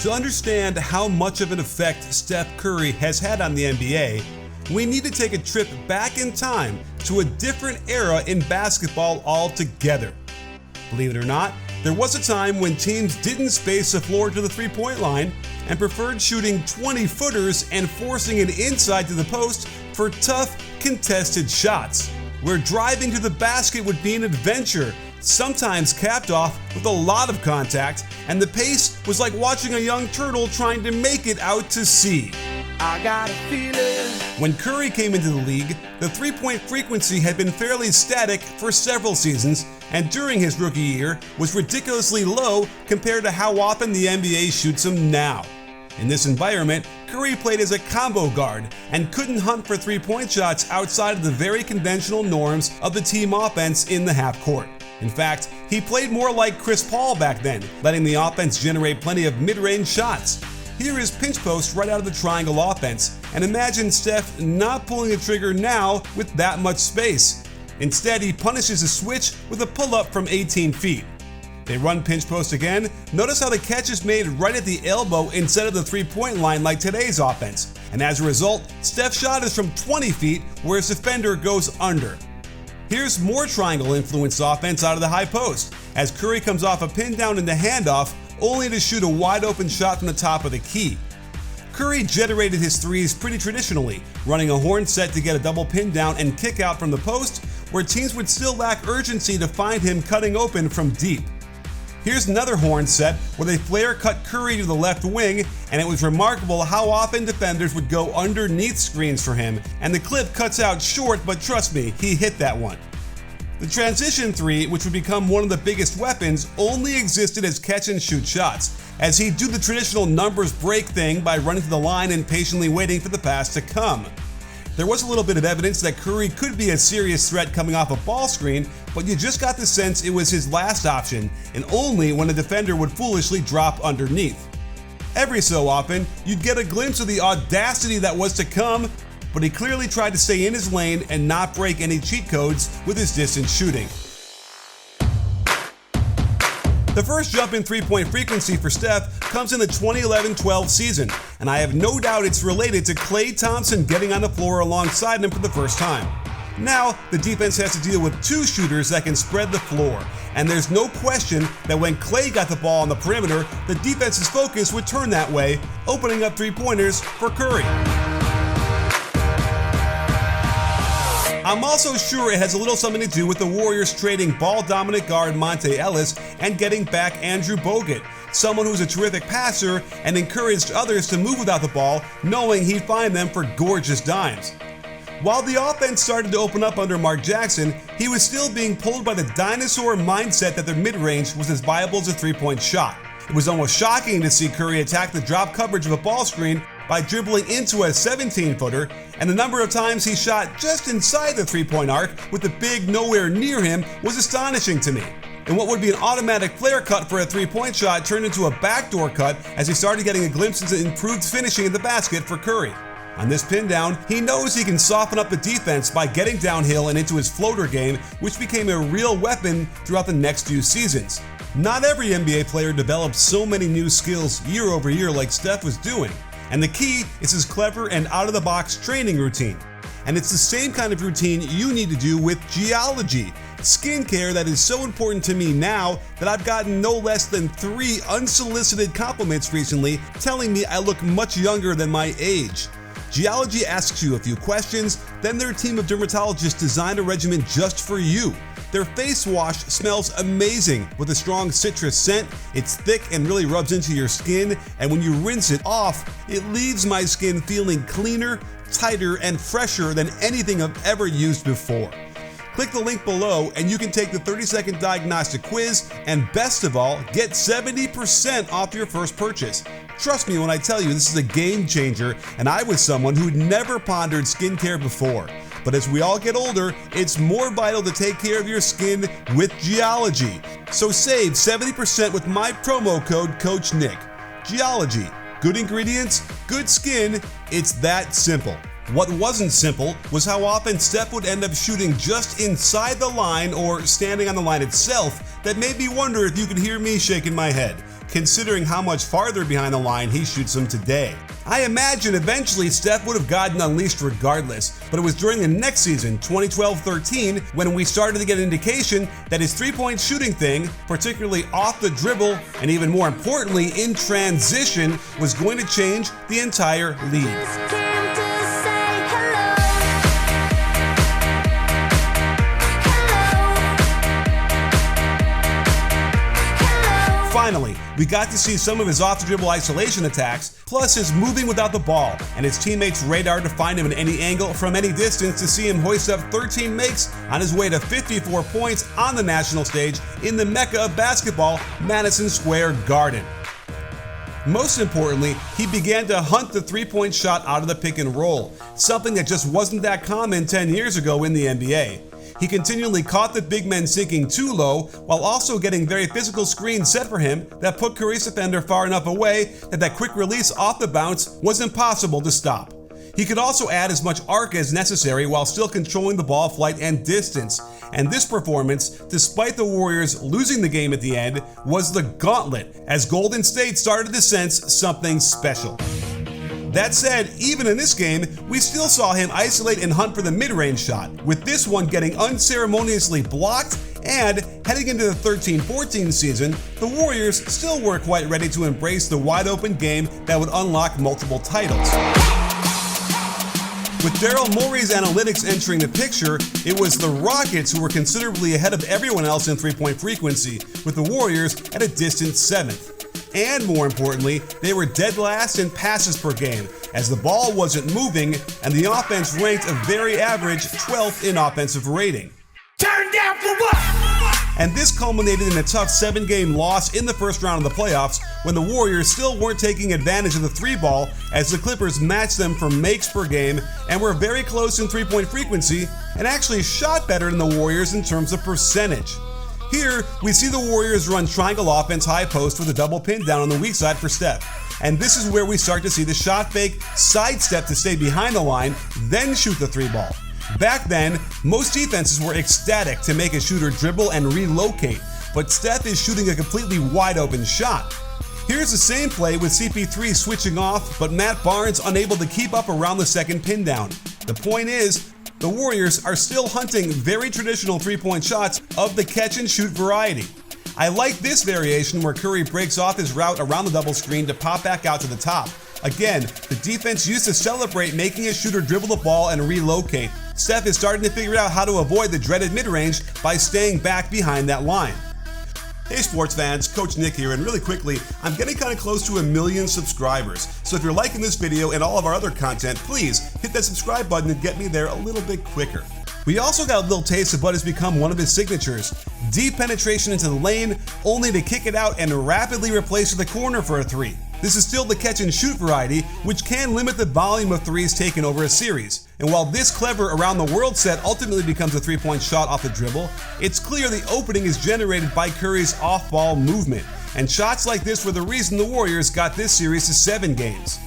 To understand how much of an effect Steph Curry has had on the NBA, we need to take a trip back in time to a different era in basketball altogether. Believe it or not, there was a time when teams didn't space the floor to the three-point line and preferred shooting 20-footers and forcing it inside to the post for tough, contested shots, where driving to the basket would be an adventure, sometimes capped off with a lot of contact, and the pace was like watching a young turtle trying to make it out to sea. I got a feeling. When Curry came into the league, the three-point frequency had been fairly static for several seasons, and during his rookie year was ridiculously low compared to how often the NBA shoots them now. In this environment, Curry played as a combo guard and couldn't hunt for three-point shots outside of the very conventional norms of the team offense in the half court. In fact, he played more like Chris Paul back then, letting the offense generate plenty of mid-range shots. Here is pinch post right out of the triangle offense, and imagine Steph not pulling the trigger now with that much space. Instead, he punishes a switch with a pull-up from 18 feet. They run pinch post again. Notice how the catch is made right at the elbow instead of the three-point line like today's offense. And as a result, Steph's shot is from 20 feet, whereas defender goes under. Here's more triangle-influenced offense out of the high post, as Curry comes off a pin down into handoff, only to shoot a wide-open shot from the top of the key. Curry generated his threes pretty traditionally, running a horn set to get a double pin down and kick out from the post, where teams would still lack urgency to find him cutting open from deep. Here's another horn set where they flare cut Curry to the left wing, and it was remarkable how often defenders would go underneath screens for him, and the clip cuts out short, but trust me, he hit that one. The transition three, which would become one of the biggest weapons, only existed as catch and shoot shots, as he'd do the traditional numbers break thing by running to the line and patiently waiting for the pass to come. There was a little bit of evidence that Curry could be a serious threat coming off a ball screen, but you just got the sense it was his last option, and only when a defender would foolishly drop underneath. Every so often, you'd get a glimpse of the audacity that was to come, but he clearly tried to stay in his lane and not break any cheat codes with his distance shooting. The first jump in three-point frequency for Steph comes in the 2011-12 season, and I have no doubt it's related to Klay Thompson getting on the floor alongside him for the first time. Now, the defense has to deal with two shooters that can spread the floor, and there's no question that when Klay got the ball on the perimeter, the defense's focus would turn that way, opening up three-pointers for Curry. I'm also sure it has a little something to do with the Warriors trading ball-dominant guard Monte Ellis and getting back Andrew Bogut, someone who's a terrific passer and encouraged others to move without the ball, knowing he'd find them for gorgeous dimes. While the offense started to open up under Mark Jackson, he was still being pulled by the dinosaur mindset that their mid-range was as viable as a three-point shot. It was almost shocking to see Curry attack the drop coverage of a ball screen by dribbling into a 17-footer, and the number of times he shot just inside the three-point arc with the big nowhere near him was astonishing to me. And what would be an automatic flare cut for a three-point shot turned into a backdoor cut as he started getting a glimpse into improved finishing in the basket for Curry. On this pin down, he knows he can soften up the defense by getting downhill and into his floater game, which became a real weapon throughout the next few seasons. Not every NBA player develops so many new skills year over year like Steph was doing. And the key is his clever and out-of-the-box training routine. And it's the same kind of routine you need to do with geology, skincare that is so important to me now that I've gotten no less than 3 unsolicited compliments recently telling me I look much younger than my age. Geology asks you a few questions, then their team of dermatologists design a regimen just for you. Their face wash smells amazing with a strong citrus scent. It's thick and really rubs into your skin, and when you rinse it off, it leaves my skin feeling cleaner, tighter, and fresher than anything I've ever used before. Click the link below and you can take the 30-second diagnostic quiz, and best of all, get 70% off your first purchase. Trust me when I tell you this is a game changer, and I was someone who'd never pondered skincare before. But as we all get older, it's more vital to take care of your skin with Geology. So save 70% with my promo code CoachNick. Geology. Good ingredients, good skin. It's that simple. What wasn't simple was how often Steph would end up shooting just inside the line or standing on the line itself that made me wonder if you could hear me shaking my head. considering how much farther behind the line he shoots them today. I imagine eventually Steph would have gotten unleashed regardless, but it was during the next season, 2012-13, when we started to get an indication that his three-point shooting thing, particularly off the dribble, and even more importantly in transition, was going to change the entire league. Finally, we got to see some of his off-the-dribble isolation attacks, plus his moving without the ball, and his teammates' radar to find him in any angle from any distance to see him hoist up 13 makes on his way to 54 points on the national stage in the mecca of basketball, Madison Square Garden. Most importantly, he began to hunt the three-point shot out of the pick and roll, something that just wasn't that common 10 years ago in the NBA. He continually caught the big men sinking too low, while also getting very physical screens set for him that put Curry's defender far enough away that quick release off the bounce was impossible to stop. He could also add as much arc as necessary while still controlling the ball flight and distance. And this performance, despite the Warriors losing the game at the end, was the gauntlet as Golden State started to sense something special. That said, even in this game, we still saw him isolate and hunt for the mid-range shot, with this one getting unceremoniously blocked, and heading into the 13-14 season, the Warriors still weren't quite ready to embrace the wide-open game that would unlock multiple titles. With Daryl Morey's analytics entering the picture, it was the Rockets who were considerably ahead of everyone else in three-point frequency, with the Warriors at a distant 7th. And more importantly, they were dead last in passes per game, as the ball wasn't moving and the offense ranked a very average 12th in offensive rating. Turn down for what? And this culminated in a tough 7-game loss in the first round of the playoffs when the Warriors still weren't taking advantage of the three ball as the Clippers matched them for makes per game and were very close in three-point frequency and actually shot better than the Warriors in terms of percentage. Here, we see the Warriors run triangle offense high post with a double pin down on the weak side for Steph. And this is where we start to see the shot fake, sidestep to stay behind the line, then shoot the three ball. Back then, most defenses were ecstatic to make a shooter dribble and relocate, but Steph is shooting a completely wide open shot. Here's the same play with CP3 switching off, but Matt Barnes unable to keep up around the second pin down. The point is, the Warriors are still hunting very traditional three-point shots of the catch-and-shoot variety. I like this variation where Curry breaks off his route around the double screen to pop back out to the top. Again, the defense used to celebrate making a shooter dribble the ball and relocate. Steph is starting to figure out how to avoid the dreaded mid-range by staying back behind that line. Hey sports fans, Coach Nick here, and really quickly, I'm getting kind of close to 1 million subscribers. So if you're liking this video and all of our other content, please hit that subscribe button and get me there a little bit quicker. We also got a little taste of what has become one of his signatures: deep penetration into the lane, only to kick it out and rapidly replace to the corner for a three. This is still the catch and shoot variety, which can limit the volume of threes taken over a series. And while this clever around the world set ultimately becomes a three-point shot off the dribble, it's clear the opening is generated by Curry's off-ball movement. And shots like this were the reason the Warriors got this series to 7 games.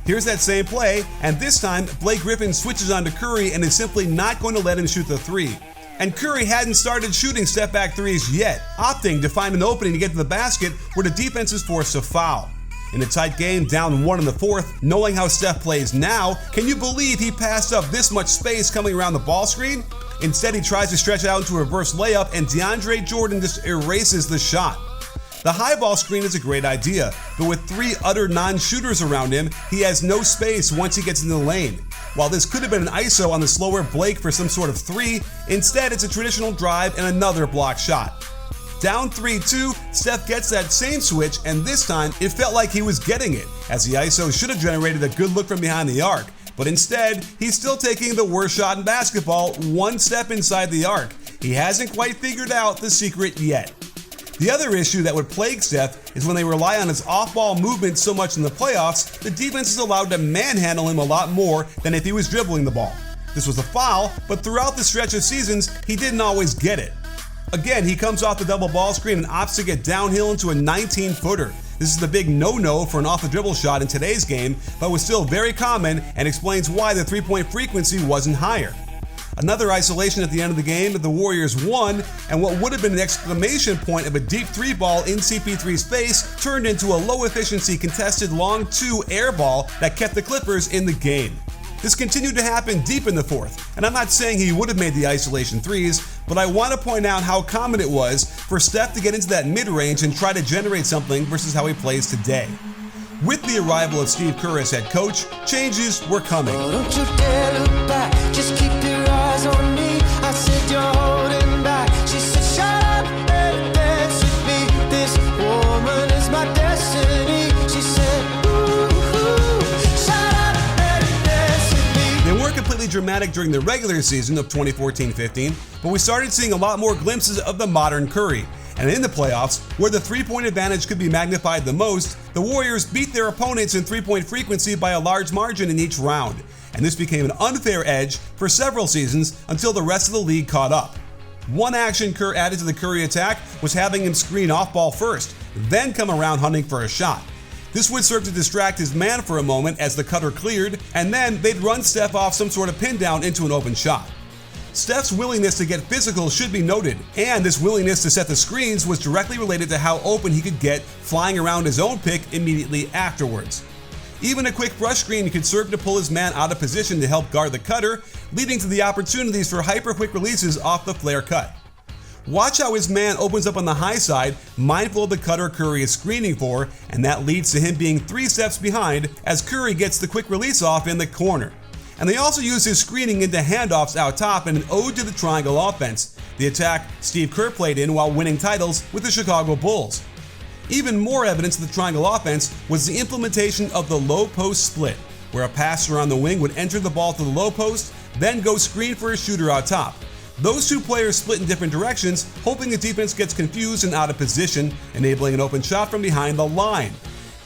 Here's that same play, and this time Blake Griffin switches onto Curry and is simply not going to let him shoot the three. And Curry hadn't started shooting step-back threes yet, opting to find an opening to get to the basket where the defense is forced to foul. In a tight game, down 1 in the 4th, knowing how Steph plays now, can you believe he passed up this much space coming around the ball screen? Instead, he tries to stretch it out into a reverse layup, and DeAndre Jordan just erases the shot. The high ball screen is a great idea, but with 3 utter non-shooters around him, he has no space once he gets in the lane. While this could have been an ISO on the slower Blake for some sort of 3, instead it's a traditional drive and another block shot. Down 3-2, Steph gets that same switch, and this time it felt like he was getting it, as the ISO should have generated a good look from behind the arc. But instead, he's still taking the worst shot in basketball, 1 step inside the arc. He hasn't quite figured out the secret yet. The other issue that would plague Steph is when they rely on his off-ball movement so much in the playoffs, the defense is allowed to manhandle him a lot more than if he was dribbling the ball. This was a foul, but throughout the stretch of seasons, he didn't always get it. Again, he comes off the double ball screen and opts to get downhill into a 19-footer. This is the big no-no for an off-the-dribble shot in today's game, but was still very common and explains why the three-point frequency wasn't higher. Another isolation at the end of the game, the Warriors won, and what would have been an exclamation point of a deep three ball in CP3's face turned into a low-efficiency contested long two air ball that kept the Clippers in the game. This continued to happen deep in the fourth, and I'm not saying he would have made the isolation threes, but I want to point out how common it was for Steph to get into that mid-range and try to generate something versus how he plays today. With the arrival of Steve Kerr as head coach, changes were coming. Oh, don't you dare look back, just keep your eyes on me. I said you're holding back. She said shut up and dance with me. This woman is my destiny. She said ooh, shut up and dance with me. They weren't completely dramatic during the regular season of 2014-15, but we started seeing a lot more glimpses of the modern Curry. And in the playoffs, where the three-point advantage could be magnified the most, the Warriors beat their opponents in three-point frequency by a large margin in each round. And this became an unfair edge for several seasons until the rest of the league caught up. One action Kerr added to the Curry attack was having him screen off ball first, then come around hunting for a shot. This would serve to distract his man for a moment as the cutter cleared, and then they'd run Steph off some sort of pin down into an open shot. Steph's willingness to get physical should be noted, and this willingness to set the screens was directly related to how open he could get flying around his own pick immediately afterwards. Even a quick brush screen could serve to pull his man out of position to help guard the cutter, leading to the opportunities for hyper-quick releases off the flare cut. Watch how his man opens up on the high side, mindful of the cutter Curry is screening for, and that leads to him being 3 steps behind as Curry gets the quick release off in the corner. And they also use his screening into handoffs out top in an ode to the triangle offense, the attack Steve Kerr played in while winning titles with the Chicago Bulls. Even more evidence of the triangle offense was the implementation of the low post split, where a passer on the wing would enter the ball to the low post, then go screen for a shooter out top. Those two players split in different directions, hoping the defense gets confused and out of position, enabling an open shot from behind the line.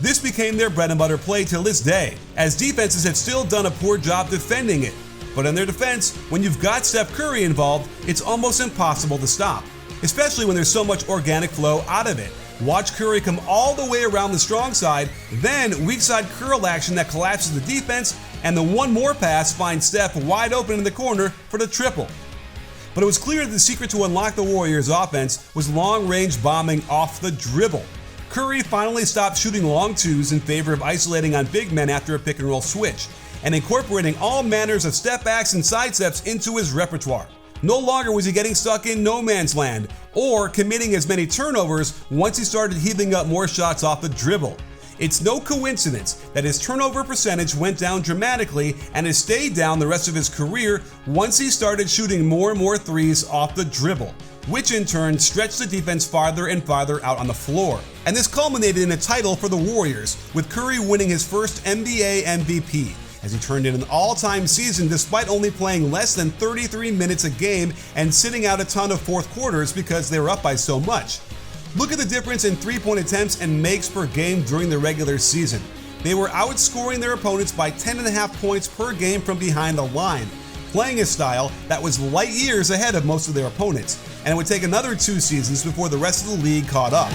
This became their bread and butter play till this day, as defenses have still done a poor job defending it. But in their defense, when you've got Steph Curry involved, it's almost impossible to stop, especially when there's so much organic flow out of it. Watch Curry come all the way around the strong side, then weak side curl action that collapses the defense, and the one more pass finds Steph wide open in the corner for the triple. But it was clear that the secret to unlock the Warriors' offense was long-range bombing off the dribble. Curry finally stopped shooting long twos in favor of isolating on big men after a pick-and-roll switch, and incorporating all manners of step-backs and sidesteps into his repertoire. No longer was he getting stuck in no man's land, or committing as many turnovers once he started heaving up more shots off the dribble. It's no coincidence that his turnover percentage went down dramatically and has stayed down the rest of his career once he started shooting more and more threes off the dribble, which in turn stretched the defense farther and farther out on the floor. And this culminated in a title for the Warriors, with Curry winning his first NBA MVP, as he turned in an all-time season despite only playing less than 33 minutes a game and sitting out a ton of fourth quarters because they were up by so much. Look at the difference in three-point attempts and makes per game during the regular season. They were outscoring their opponents by 10.5 points per game from behind the line, playing a style that was light years ahead of most of their opponents, and it would take another 2 seasons before the rest of the league caught up.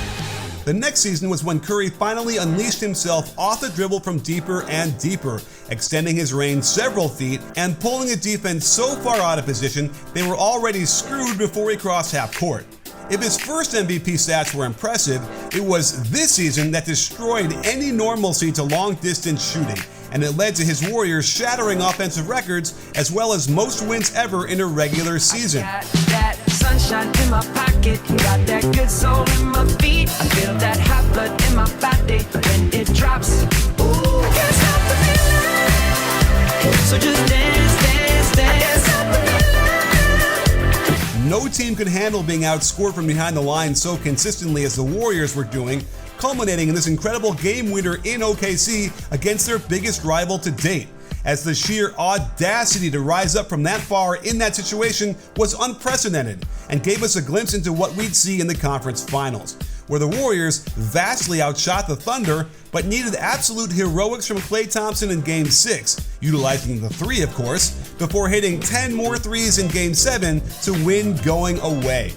The next season was when Curry finally unleashed himself off the dribble from deeper and deeper, extending his range several feet and pulling the defense so far out of position they were already screwed before he crossed half court. If his first MVP stats were impressive, it was this season that destroyed any normalcy to long-distance shooting, and it led to his Warriors shattering offensive records as well as most wins ever in a regular season. I got that sunshine in my pocket, got that good soul in my feet. I feel that hot blood in my body when it drops. Ooh, I can't stop the feeling. So just dance, dance, dance. I can't stop the feeling. No team could handle being outscored from behind the line so consistently as the Warriors were doing, culminating in this incredible game winner in OKC against their biggest rival to date, as the sheer audacity to rise up from that far in that situation was unprecedented and gave us a glimpse into what we'd see in the conference finals, where the Warriors vastly outshot the Thunder but needed absolute heroics from Klay Thompson in Game 6, utilizing the 3 of course, before hitting 10 more threes in Game 7 to win going away.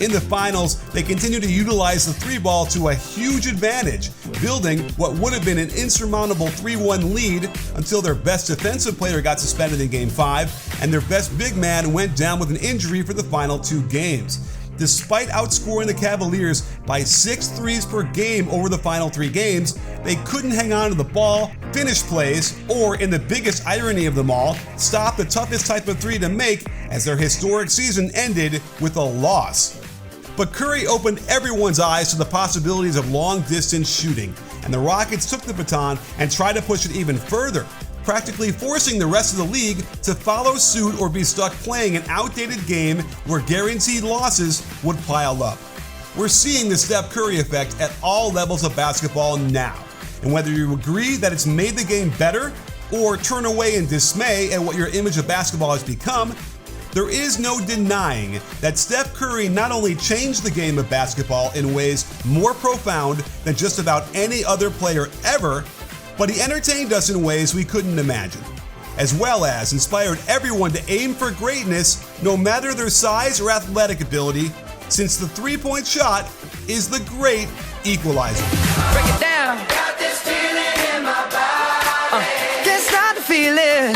In the finals, they continued to utilize the three ball to a huge advantage, building what would have been an insurmountable 3-1 lead until their best defensive player got suspended in Game 5 and their best big man went down with an injury for the final 2 games. Despite outscoring the Cavaliers by 6 threes per game over the final 3 games, they couldn't hang on to the ball, finish plays, or, in the biggest irony of them all, stop the toughest type of three to make as their historic season ended with a loss. But Curry opened everyone's eyes to the possibilities of long-distance shooting, and the Rockets took the baton and tried to push it even further, practically forcing the rest of the league to follow suit or be stuck playing an outdated game where guaranteed losses would pile up. We're seeing the Steph Curry effect at all levels of basketball now, and whether you agree that it's made the game better or turn away in dismay at what your image of basketball has become, there is no denying that Steph Curry not only changed the game of basketball in ways more profound than just about any other player ever, but he entertained us in ways we couldn't imagine, as well as inspired everyone to aim for greatness no matter their size or athletic ability, since the three-point shot is the great equalizer. Break it down. Got this feeling in my body. Can't stop the feeling.